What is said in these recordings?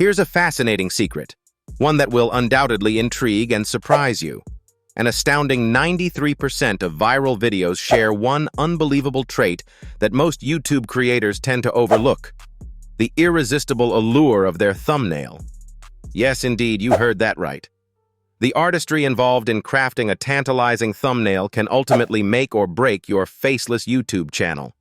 Here's a fascinating secret, one that will undoubtedly intrigue and surprise you. An astounding 93% of viral videos share one unbelievable trait that most YouTube creators tend to overlook: the irresistible allure of their thumbnail. Yes, indeed, you heard that right. The artistry involved in crafting a tantalizing thumbnail can ultimately make or break your faceless YouTube channel.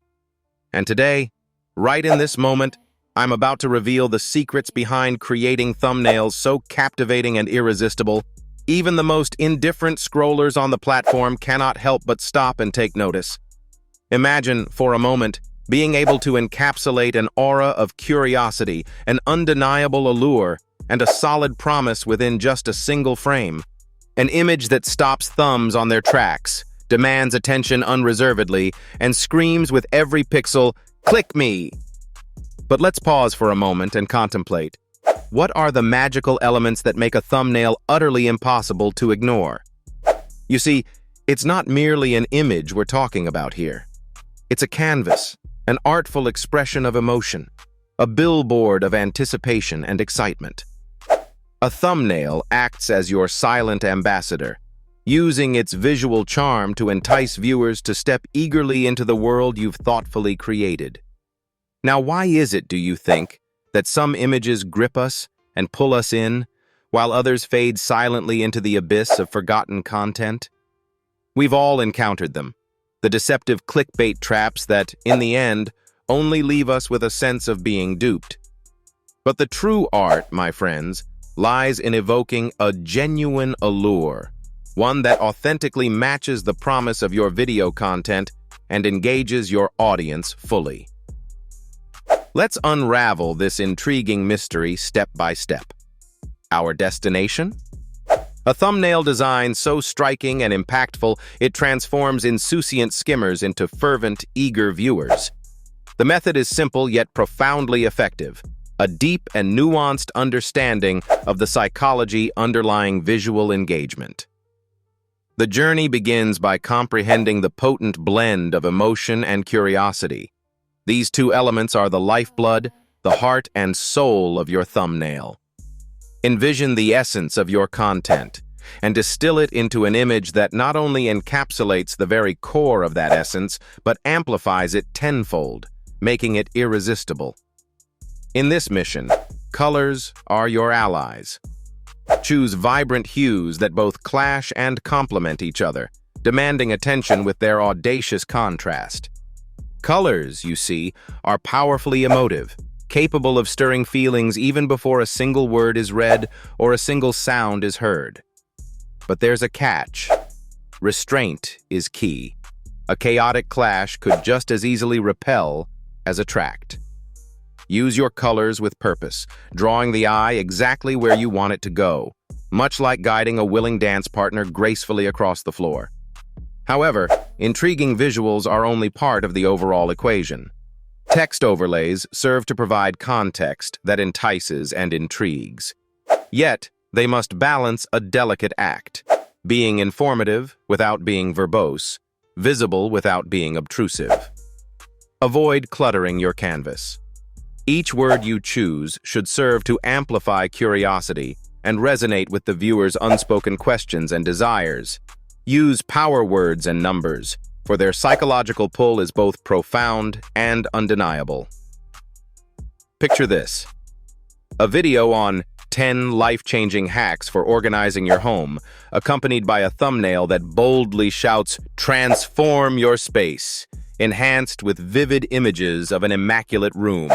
And today, right in this moment, I'm about to reveal the secrets behind creating thumbnails so captivating and irresistible, even the most indifferent scrollers on the platform cannot help but stop and take notice. Imagine, for a moment, being able to encapsulate an aura of curiosity, an undeniable allure, and a solid promise within just a single frame. An image that stops thumbs on their tracks, demands attention unreservedly, and screams with every pixel, "Click me!" But let's pause for a moment and contemplate. What are the magical elements that make a thumbnail utterly impossible to ignore? You see, it's not merely an image we're talking about here. It's a canvas, an artful expression of emotion, a billboard of anticipation and excitement. A thumbnail acts as your silent ambassador, using its visual charm to entice viewers to step eagerly into the world you've thoughtfully created. Now, why is it, do you think, that some images grip us and pull us in, while others fade silently into the abyss of forgotten content? We've all encountered them, the deceptive clickbait traps that, in the end, only leave us with a sense of being duped. But the true art, my friends, lies in evoking a genuine allure, one that authentically matches the promise of your video content and engages your audience fully. Let's unravel this intriguing mystery step by step. Our destination? A thumbnail design so striking and impactful it transforms insouciant skimmers into fervent, eager viewers. The method is simple yet profoundly effective: a deep and nuanced understanding of the psychology underlying visual engagement. The journey begins by comprehending the potent blend of emotion and curiosity. These two elements are the lifeblood, the heart and soul of your thumbnail. Envision the essence of your content and distill it into an image that not only encapsulates the very core of that essence, but amplifies it tenfold, making it irresistible. In this mission, colors are your allies. Choose vibrant hues that both clash and complement each other, demanding attention with their audacious contrast. Colors, you see, are powerfully emotive, capable of stirring feelings even before a single word is read or a single sound is heard. But there's a catch. Restraint is key. A chaotic clash could just as easily repel as attract. Use your colors with purpose, drawing the eye exactly where you want it to go, much like guiding a willing dance partner gracefully across the floor. However, intriguing visuals are only part of the overall equation. Text overlays serve to provide context that entices and intrigues. Yet, they must balance a delicate act, being informative without being verbose, visible without being obtrusive. Avoid cluttering your canvas. Each word you choose should serve to amplify curiosity and resonate with the viewer's unspoken questions and desires. Use power words and numbers, for their psychological pull is both profound and undeniable. Picture this: a video on 10 life-changing hacks for organizing your home, accompanied by a thumbnail that boldly shouts, "Transform your space," enhanced with vivid images of an immaculate room.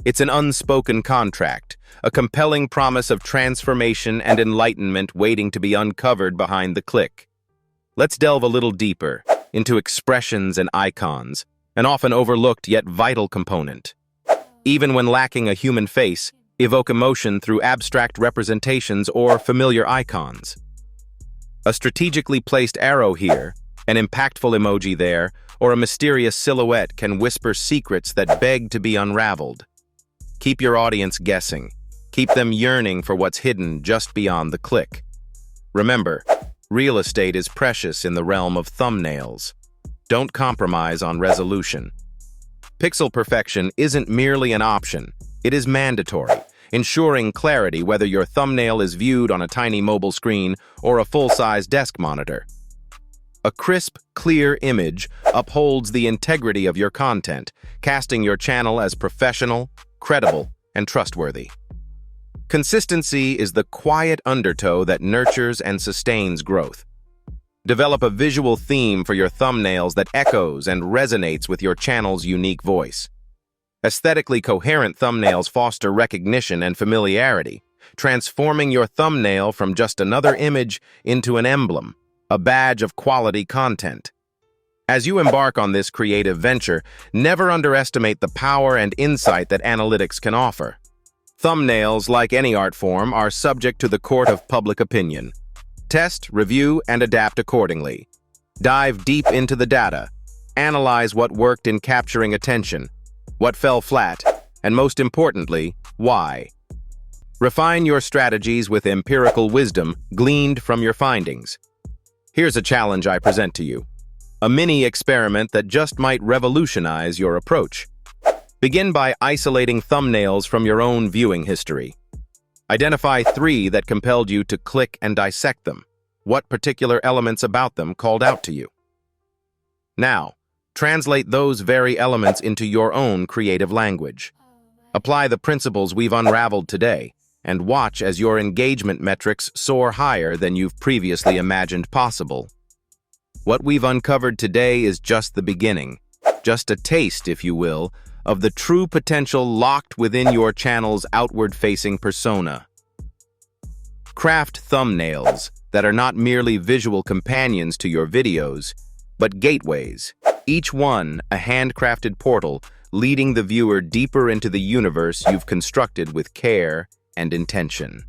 It's an unspoken contract, a compelling promise of transformation and enlightenment waiting to be uncovered behind the click. Let's delve a little deeper into expressions and icons, an often overlooked yet vital component. Even when lacking a human face, evoke emotion through abstract representations or familiar icons. A strategically placed arrow here, an impactful emoji there, or a mysterious silhouette can whisper secrets that beg to be unraveled. Keep your audience guessing. Keep them yearning for what's hidden just beyond the click. Remember, real estate is precious in the realm of thumbnails. Don't compromise on resolution. Pixel perfection isn't merely an option, it is mandatory, ensuring clarity whether your thumbnail is viewed on a tiny mobile screen or a full-size desk monitor. A crisp, clear image upholds the integrity of your content, casting your channel as professional, credible, and trustworthy. Consistency is the quiet undertow that nurtures and sustains growth. Develop a visual theme for your thumbnails that echoes and resonates with your channel's unique voice. Aesthetically coherent thumbnails foster recognition and familiarity, transforming your thumbnail from just another image into an emblem, a badge of quality content. As you embark on this creative venture, never underestimate the power and insight that analytics can offer. Thumbnails, like any art form, are subject to the court of public opinion. Test, review, and adapt accordingly. Dive deep into the data. Analyze what worked in capturing attention, what fell flat, and most importantly, why. Refine your strategies with empirical wisdom gleaned from your findings. Here's a challenge I present to you. A mini experiment that just might revolutionize your approach. Begin by isolating thumbnails from your own viewing history. Identify 3 that compelled you to click and dissect them. What particular elements about them called out to you? Now, translate those very elements into your own creative language. Apply the principles we've unraveled today, and watch as your engagement metrics soar higher than you've previously imagined possible. What we've uncovered today is just the beginning, just a taste, if you will, of the true potential locked within your channel's outward-facing persona. Craft thumbnails that are not merely visual companions to your videos, but gateways, each one a handcrafted portal leading the viewer deeper into the universe you've constructed with care and intention.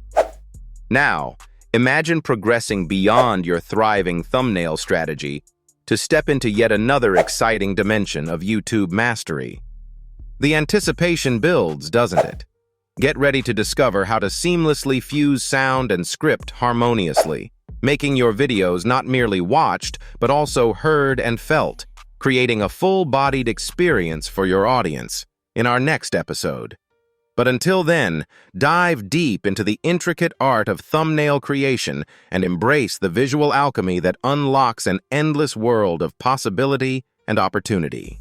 Now, imagine progressing beyond your thriving thumbnail strategy to step into yet another exciting dimension of YouTube mastery. The anticipation builds, doesn't it? Get ready to discover how to seamlessly fuse sound and script harmoniously, making your videos not merely watched, but also heard and felt, creating a full-bodied experience for your audience in our next episode. But until then, dive deep into the intricate art of thumbnail creation and embrace the visual alchemy that unlocks an endless world of possibility and opportunity.